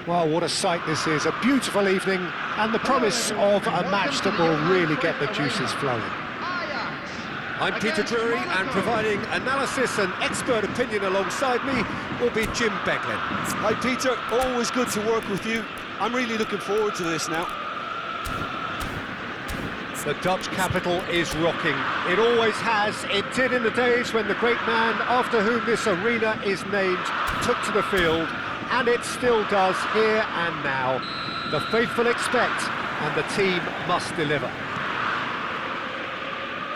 Well, what a sight this is. A beautiful evening and the promise of a match that will really get the juices flowing. I'm Peter Drury, and providing analysis and expert opinion alongside me will be Jim Becklin. Hi Peter, always good to work with you. I'm really looking forward to this now. The Dutch capital is rocking. It always has. It did in the days when the great man after whom this arena is named took to the field, and it still does here and now. The faithful expect, and the team must deliver.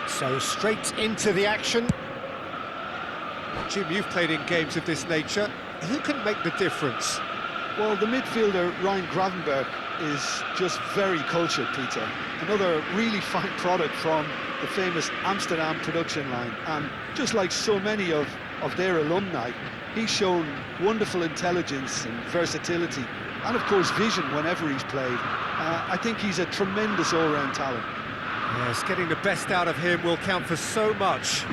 So straight into the action. Jim, you've played in games of this nature. Who can make the difference? Well, the midfielder Ryan Gravenberch is just very cultured, Peter. Another really fine product from the famous Amsterdam production line, and just like so many of their alumni, he's shown wonderful intelligence and versatility, and of course vision whenever he's played. I think he's a tremendous all-round talent. Yes, getting the best out of him will count for so much.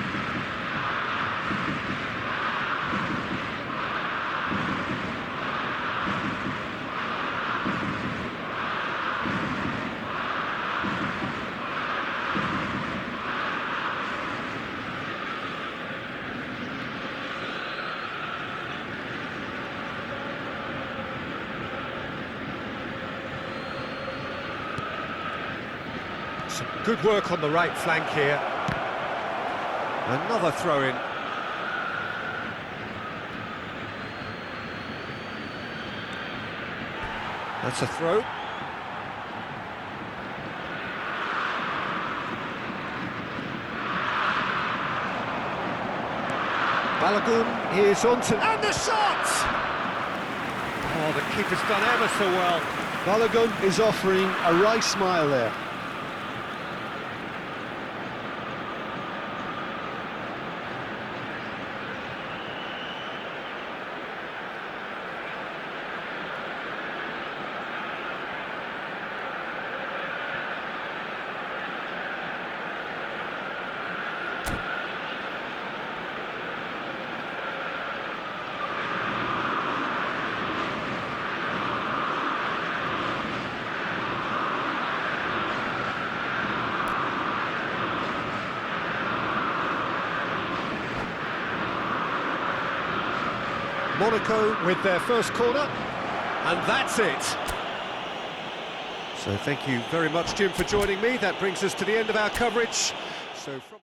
Some good work on the right flank here. Another throw-in. That's a throw. Balogun is on to... and the shot! Oh, the keeper's done ever so well. Balogun is offering a wry smile there. Monaco with their first corner, and that's it. So thank you very much, Jim, for joining me. That brings us to the end of our coverage. So from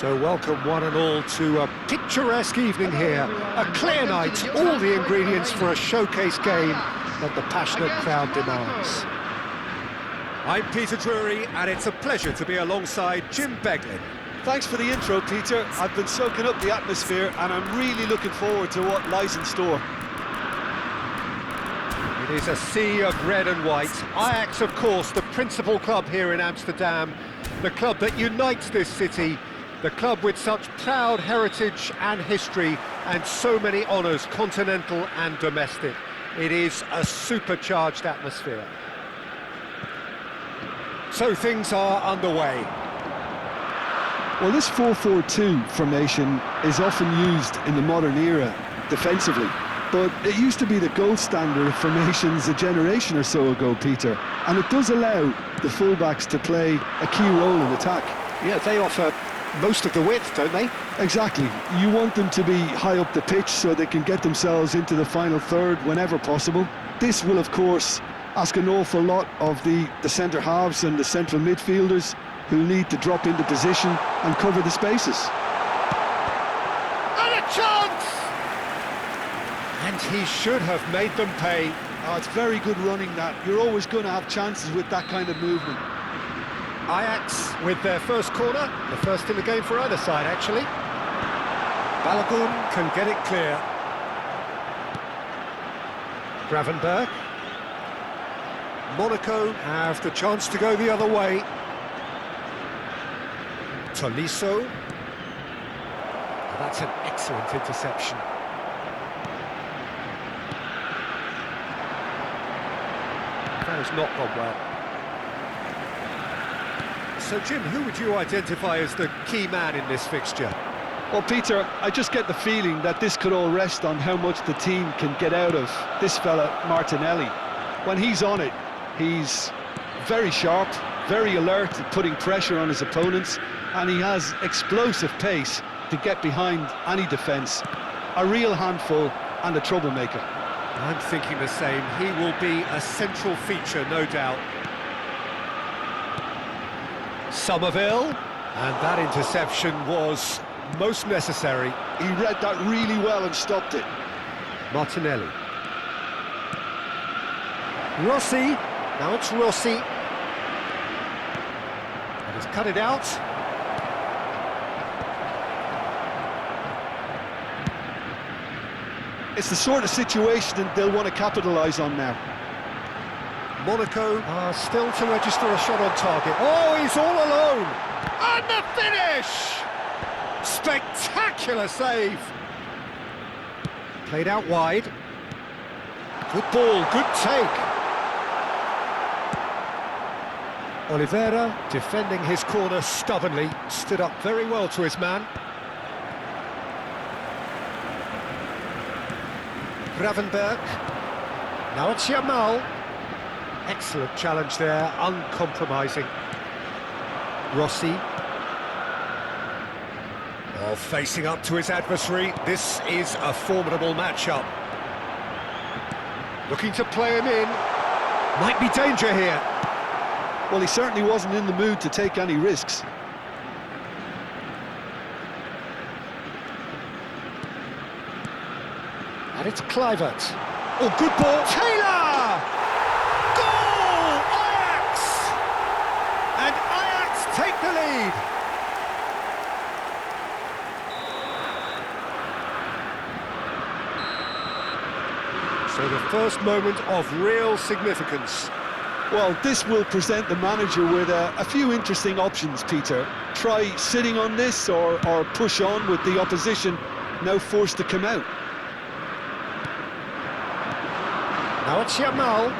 So welcome one and all to a picturesque evening here, a clear night, all the ingredients for a showcase game that the passionate crowd demands. I'm Peter Drury, and it's a pleasure to be alongside Jim Beglin. Thanks for the intro, Peter. I've been soaking up the atmosphere and I'm really looking forward to what lies in store. It is a sea of red and white. Ajax, of course, the principal club here in Amsterdam, the club that unites this city, the club with such proud heritage and history and so many honours, continental and domestic. It is a supercharged atmosphere. So things are underway. Well, this 4-4-2 formation is often used in the modern era defensively, but it used to be the gold standard of formations a generation or so ago, Peter, and it does allow the fullbacks to play a key role in attack. Yeah, they offer most of the width, don't they? Exactly. You want them to be high up the pitch so they can get themselves into the final third whenever possible. This will, of course, ask an awful lot of the centre halves and the central midfielders, who need to drop into position and cover the spaces. And a chance! And he should have made them pay. Oh, it's very good running, that. You're always going to have chances with that kind of movement. Ajax with their first corner, the first in the game for either side, actually. Balogun can get it clear. Gravenberg. Monaco have the chance to go the other way. Tolisso. That's an excellent interception. That has not gone well. So, Jim, who would you identify as the key man in this fixture? Well, Peter, I just get the feeling that this could all rest on how much the team can get out of this fella, Martinelli. When he's on it, he's very sharp, very alert at putting pressure on his opponents, and he has explosive pace to get behind any defence. A real handful and a troublemaker. I'm thinking the same. He will be a central feature, no doubt. Somerville, and that interception was most necessary. He read that really well and stopped it. Martinelli. Rossi, now it's Rossi. And he's cut it out. It's the sort of situation that they'll want to capitalise on now. Monaco are still to register a shot on target. Oh, he's all alone! And the finish! Spectacular save! Played out wide. Good ball, good take. Oliveira, defending his corner stubbornly, stood up very well to his man. Gravenberg. Now it's Yamal. Excellent challenge there, uncompromising. Rossi. Oh, facing up to his adversary. This is a formidable matchup. Looking to play him in. Might be danger here. Well, he certainly wasn't in the mood to take any risks. And it's Kluivert. Oh, good ball. Taylor! Goal! Ajax! And Ajax take the lead. So the first moment of real significance. Well, this will present the manager with a few interesting options, Peter. Try sitting on this or push on with the opposition now forced to come out. Now it's Yamal.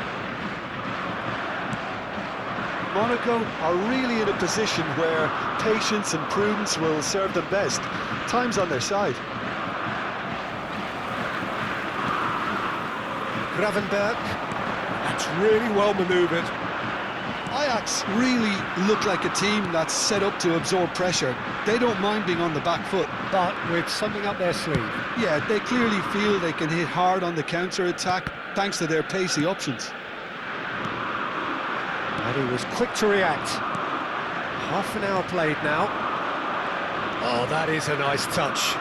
Monaco are really in a position where patience and prudence will serve them best. Time's on their side. Gravenberg. That's really well manoeuvred. Ajax really look like a team that's set up to absorb pressure. They don't mind being on the back foot. But with something up their sleeve. Yeah, they clearly feel they can hit hard on the counter-attack thanks to their pacey options. And he was quick to react. Half an hour played now. Oh, that is a nice touch.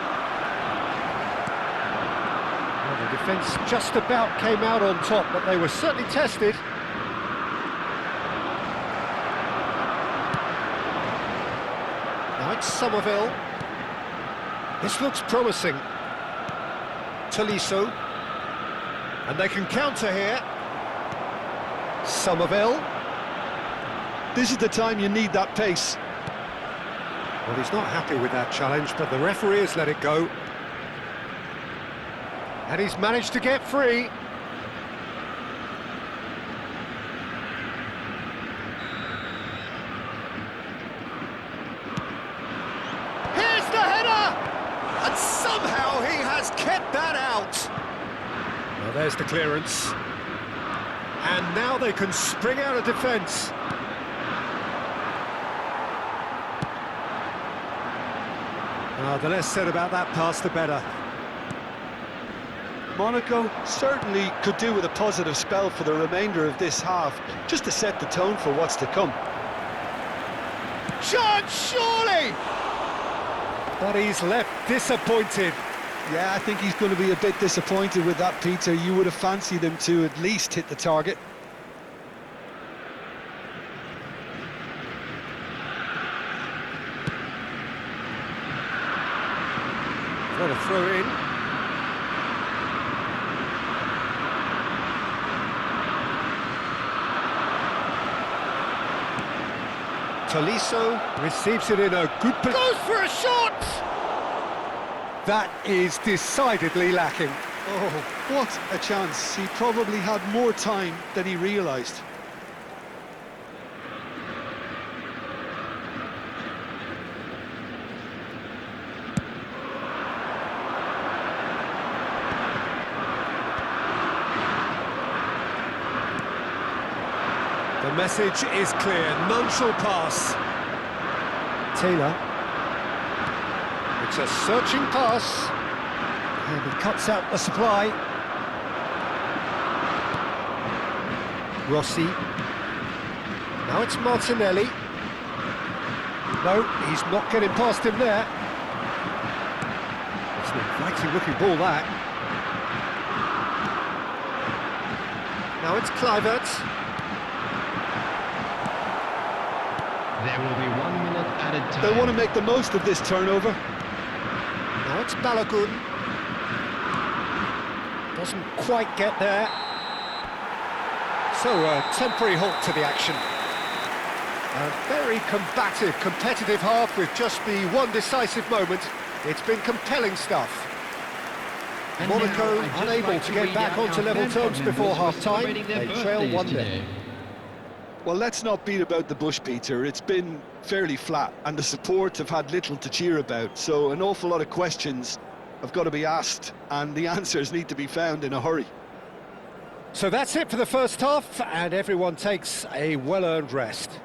Well, the defence just about came out on top, but they were certainly tested. Now it's Somerville. This looks promising. Tolisso. And they can counter here. Somerville. This is the time you need that pace. Well, he's not happy with that challenge, but the referee has let it go. And he's managed to get free. Here's the header! And somehow he has kept that out. Well, there's the clearance. And now they can spring out of defence. The less said about that pass, the better. Monaco certainly could do with a positive spell for the remainder of this half, just to set the tone for what's to come. Chance, surely! But he's left disappointed. Yeah, I think he's going to be a bit disappointed with that, Peter. You would have fancied him to at least hit the target. What a throw in. Tolisso receives it in a good position. Goes for a shot! That is decidedly lacking. Oh, what a chance. He probably had more time than he realised. The message is clear, none shall pass. Taylor. It's a searching pass. And he cuts out the supply. Rossi. Now it's Martinelli. No, he's not getting past him there. It's an inviting looking ball, that. Now it's Kluivert. There will be 1 minute added time. They want to make the most of this turnover. Now it's Balogun. Doesn't quite get there. So a temporary halt to the action. A very combative, competitive half with just the one decisive moment. It's been compelling stuff. And Monaco now, I'd just unable like to to get read back out onto our level fan terms club before members who are half-time. celebrating their They trail birthdays 1-0. today. Well, let's not beat about the bush, Peter. It's been fairly flat, and the support have had little to cheer about, so an awful lot of questions have got to be asked, and the answers need to be found in a hurry. So that's it for the first half, and everyone takes a well-earned rest.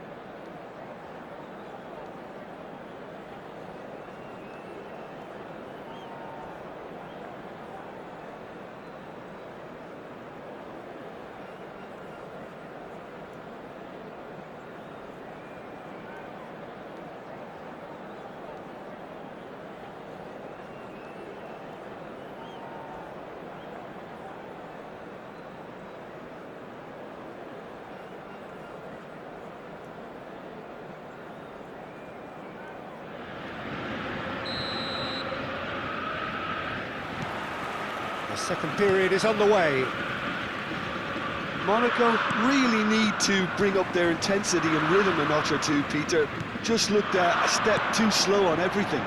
The second period is underway. Monaco really need to bring up their intensity and rhythm a notch or two, Peter. Just looked a step too slow on everything.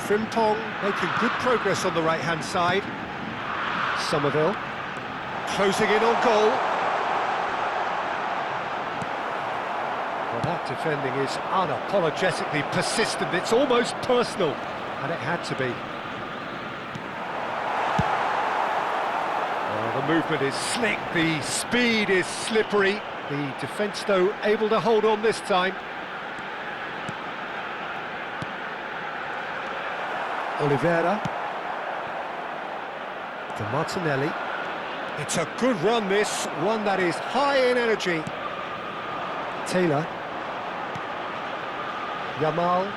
Frimpong making good progress on the right-hand side. Somerville closing in on goal. Well, that defending is unapologetically persistent. It's almost personal, and it had to be. The movement is slick, the speed is slippery. The defence, though, able to hold on this time. Oliveira. To Martinelli. It's a good run, this. One that is high in energy. Taylor. Yamal.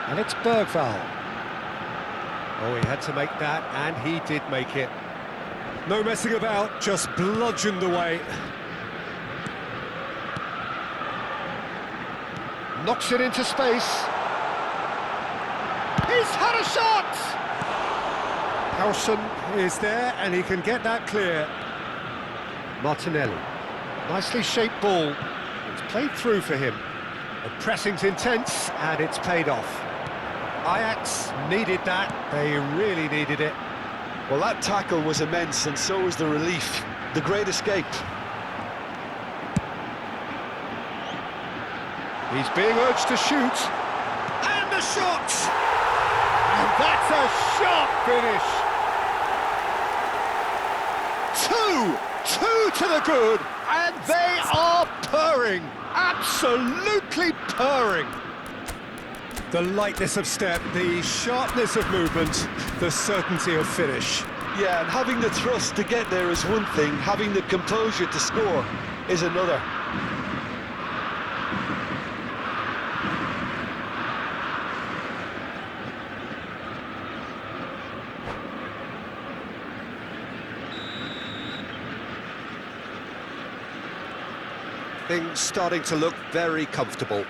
And it's Bergvall. Oh, he had to make that, and he did make it. No messing about, just bludgeoned away. Knocks it into space. He's had a shot! Howson is there, and he can get that clear. Martinelli. Nicely shaped ball. It's played through for him. The pressing's intense, and it's paid off. Ajax needed that, they really needed it. Well, that tackle was immense, and so was the relief. The great escape. He's being urged to shoot. And the shot! And that's a sharp finish! Two to the good, and they are purring. Absolutely purring. The lightness of step, the sharpness of movement, the certainty of finish. Yeah, and having the thrust to get there is one thing, having the composure to score is another. Things starting to look very comfortable.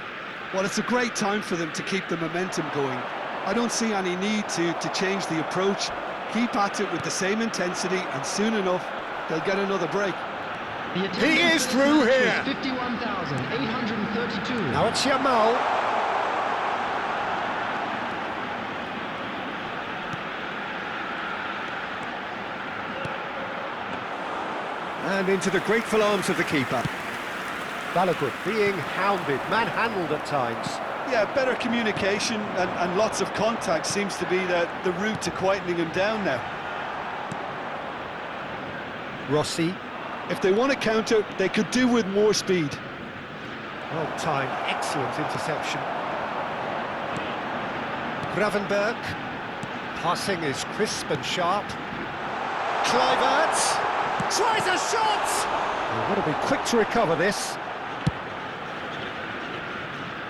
Well, it's a great time for them to keep the momentum going. I don't see any need to change the approach. Keep at it with the same intensity, and soon enough, they'll get another break. He is through here. 51,832. Now it's Yamal. And into the grateful arms of the keeper. Balogun being hounded, manhandled at times. Yeah, better communication and lots of contact seems to be the route to quietening him down now. Rossi. If they want to counter, they could do with more speed. Well timed, excellent interception. Gravenberg. Passing is crisp and sharp. Kluivert tries a shot! They've got to be quick to recover this.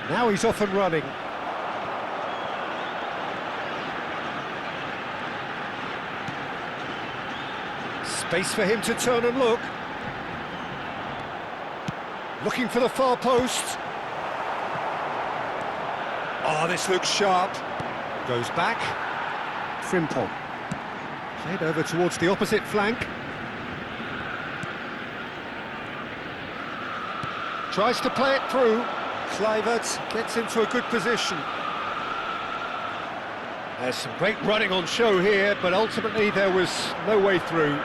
Now he's off and running. Space for him to turn and look. Looking for the far post. Oh, this looks sharp. Goes back. Frimpong. Played over towards the opposite flank. Tries to play it through. Kluivert gets into a good position. There's some great running on show here, but ultimately there was no way through.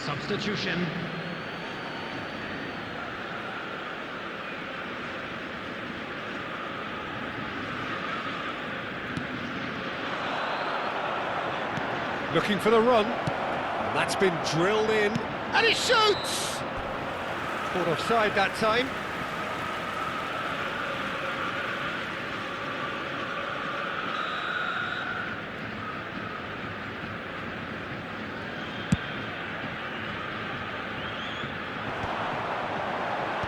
Substitution. Looking for the run. And that's been drilled in. And he shoots! Caught offside that time.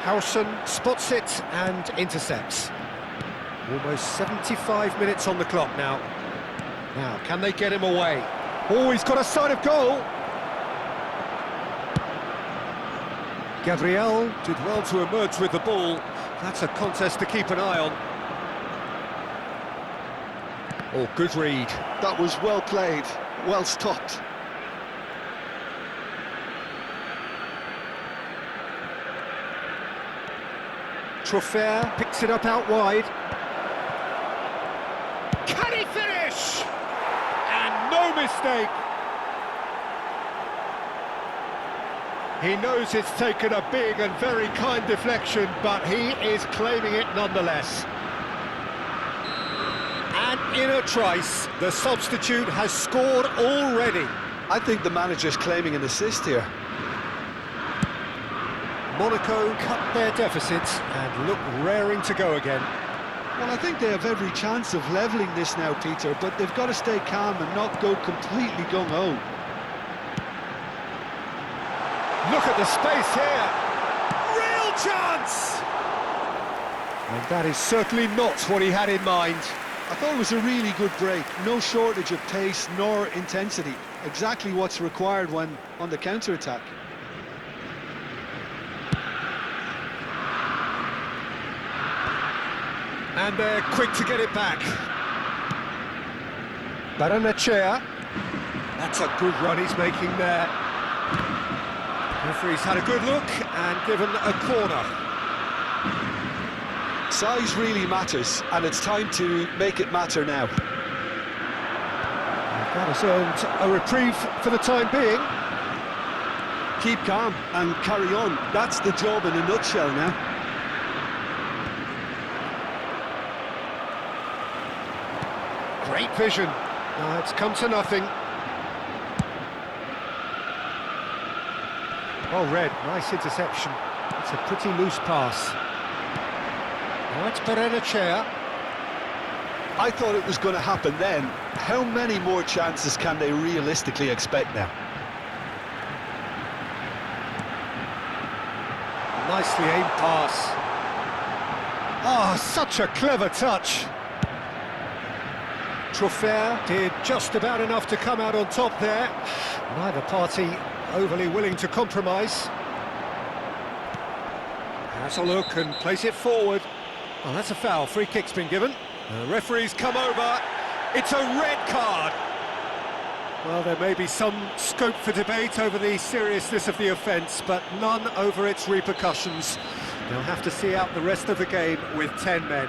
Howson spots it and intercepts. Almost 75 minutes on the clock now. Now, can they get him away? Oh, he's got a sight of goal! Gabriel did well to emerge with the ball. That's a contest to keep an eye on. Oh, good read. That was well played, well stopped. Truffert picks it up out wide. Can he finish? And no mistake. He knows it's taken a big and very kind deflection, but he is claiming it nonetheless. And in a trice, the substitute has scored already. I think the manager's claiming an assist here. Monaco cut their deficits and look raring to go again. Well, I think they have every chance of levelling this now, Peter, but they've got to stay calm and not go completely gung-ho. Look at the space here. Real chance! And that is certainly not what he had in mind. I thought it was a really good break. No shortage of pace nor intensity. Exactly what's required when on the counter-attack. And they're quick to get it back. Baranachea. That's a good run he's making there. Referee's had a good look and given a corner. Size really matters, and it's time to make it matter now. That has earned a reprieve for the time being. Keep calm and carry on. That's the job in a nutshell now. Great vision. It's come to nothing. Oh, Red, nice interception. It's a pretty loose pass. Now it's Baranachea. I thought it was going to happen then. How many more chances can they realistically expect now? Nicely aimed pass. Oh, such a clever touch. Truffert did just about enough to come out on top there. Neither party overly willing to compromise. Has a look and place it forward. Oh, that's a foul. Free kick's been given. The referee's come over. It's a red card. Well, there may be some scope for debate over the seriousness of the offence, but none over its repercussions. They'll have to see out the rest of the game with 10 men.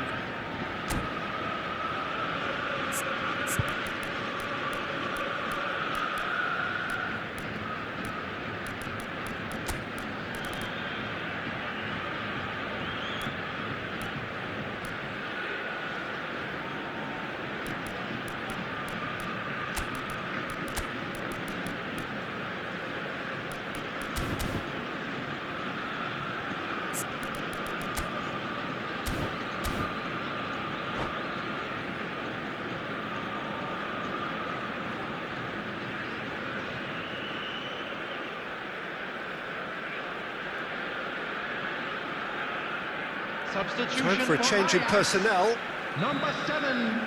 Substitution Time for a change in Ajax. personnel. Number 7,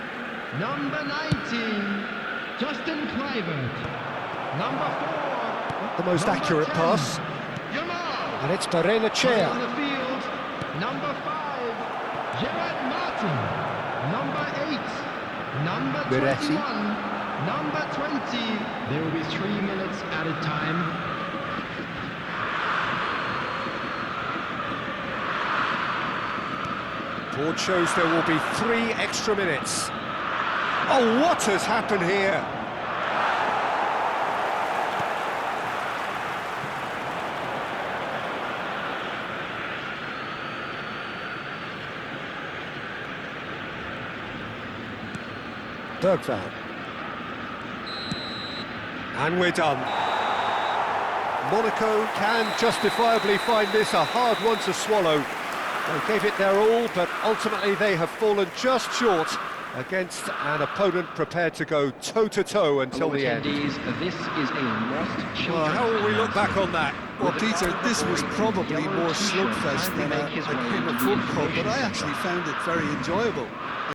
number 19, Justin Kluivert. Number 4, The most number accurate 10, pass. Jamal. And it's On Baranachea. the field, number 5, Gerard Martin. Number 8, number Verratti. 21, number 20. There will be 3 minutes added time. Board shows there will be 3 extra minutes. Oh, what has happened here? Bergvall. And we're done. Monaco can justifiably find this a hard one to swallow. They gave it their all, but ultimately they have fallen just short against an opponent prepared to go toe-to-toe until the end. This is a lost children. Well, how will we look back on that? Well, Peter, this was probably more slugfest than a King of Football, but I actually found it very enjoyable.